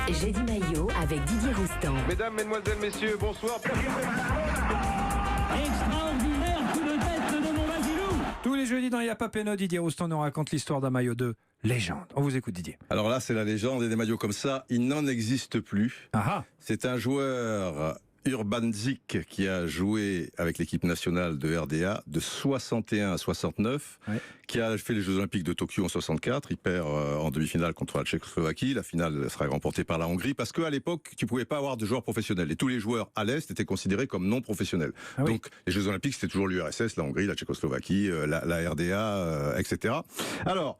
Jeudi Maillot avec Didier Roustan. Mesdames, mesdemoiselles, messieurs, bonsoir. Extraordinaire coup de tête de mon Basilou. Tous les jeudis dans Y'a pas Péno, Didier Roustan nous raconte l'histoire d'un maillot de légende. On vous écoute, Didier. Alors là, c'est la légende et des maillots comme ça, il n'en existe plus. Ah C'est un joueur Urban Zik qui a joué avec l'équipe nationale de RDA de 61 à 69, qui a fait les Jeux Olympiques de Tokyo en 64. Il perd en demi-finale contre la Tchécoslovaquie. La finale sera remportée par la Hongrie parce qu'à l'époque, tu pouvais pas avoir de joueurs professionnels et tous les joueurs à l'Est étaient considérés comme non professionnels. Donc les Jeux Olympiques, c'était toujours l'URSS, la Hongrie, la Tchécoslovaquie, la RDA, etc. Alors,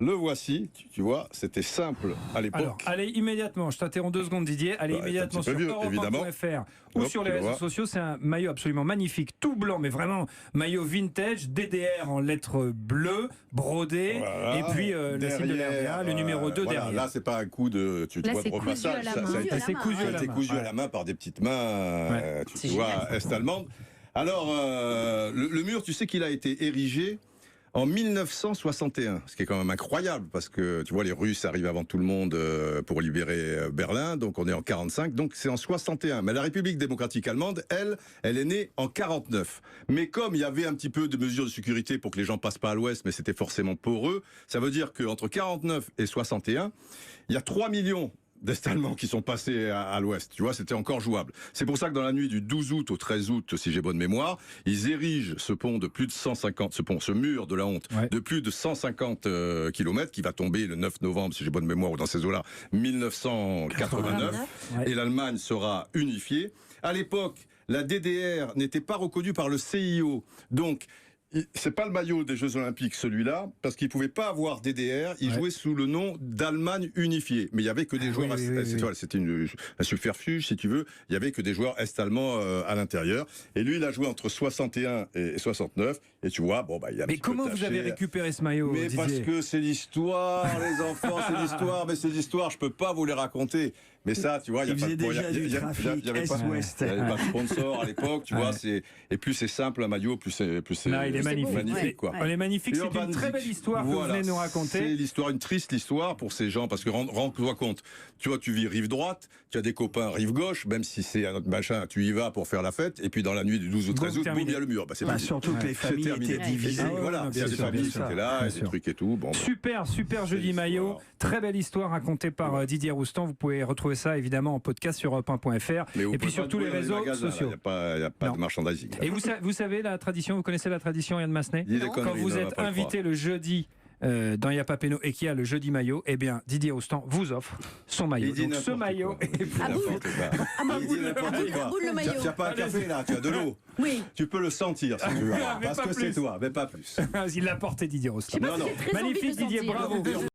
le voici, tu vois, c'était simple à l'époque. Alors, allez immédiatement, je t'interromps 2 secondes, Didier. Allez immédiatement sur Europe1.fr ou sur les réseaux sociaux. C'est un maillot absolument magnifique, tout blanc, mais vraiment maillot vintage, DDR en lettres bleues, brodé, et puis le signe de l'RDA, le numéro 2 derrière. Là, c'est pas un coup de, tu vois, de repassage. Ça a été cousu à la main par des petites mains, tu vois, est-allemandes. Alors, le mur, tu sais qu'il a été érigé en 1961, ce qui est quand même incroyable parce que tu vois les Russes arrivent avant tout le monde pour libérer Berlin, donc on est en 45, donc c'est en 61. Mais la République démocratique allemande, elle est née en 49. Mais comme il y avait un petit peu de mesures de sécurité pour que les gens passent pas à l'ouest, mais c'était forcément poreux, ça veut dire qu'entre 49 et 61, il y a 3 millions d'Est-Allemands qui sont passés à l'ouest, tu vois, c'était encore jouable. C'est pour ça que dans la nuit du 12 août au 13 août, si j'ai bonne mémoire, ils érigent ce pont de plus de 150, ce mur de la honte, de plus de 150 kilomètres, qui va tomber le 9 novembre, si j'ai bonne mémoire, ou dans ces eaux-là, 1989, et l'Allemagne sera unifiée. À l'époque, la DDR n'était pas reconnue par le CIO, donc c'est pas le maillot des Jeux Olympiques celui-là, parce qu'il pouvait pas avoir DDR, il jouait sous le nom d'Allemagne unifiée, mais il y avait que des joueurs, c'était un subterfuge si tu veux, il y avait que des joueurs est-allemands à l'intérieur, et lui il a joué entre 61 et 69, et tu vois, bon bah il a. Mais comment vous avez récupéré ce maillot, Mais Didier? parce que c'est l'histoire, les enfants, c'est l'histoire, mais c'est l'histoire, je peux pas vous les raconter. Mais ça, tu vois, il y avait pas de sponsor à l'époque, tu vois, et plus c'est simple un maillot, plus c'est il est magnifique, quoi. Il est magnifique, c'est une très belle histoire que vous venez de nous raconter. C'est l'histoire, une triste histoire pour ces gens, parce que rends-toi compte, tu vois, tu vis rive droite, tu as des copains rive gauche, même si c'est un autre machin, tu y vas pour faire la fête, et puis dans la nuit du 12 ou 13 août, boum, il y a le mur. Surtout que les familles étaient divisées. Voilà, il y a des familles qui étaient là, des trucs et tout. Super jeudi maillot, très belle histoire racontée par Didier Roustan. Vous pouvez retrouver ça évidemment en podcast sur Europe1.fr et puis sur tous les réseaux sociaux. Il n'y a pas de merchandising. Et vous savez la tradition, vous connaissez la tradition, Yann Massenet? Quand vous êtes invité le jeudi dans Y'a pas Péno et qu'il y a le jeudi maillot, eh bien Didier Roustan vous offre son maillot. Donc ce maillot est pour vous. Le maillot. Tu n'as pas un café là, tu as de l'eau. Oui. Tu peux le sentir si tu veux. Parce que c'est toi, mais pas plus. Il l'a porté, Didier Roustan. Non. Magnifique, Didier, bravo.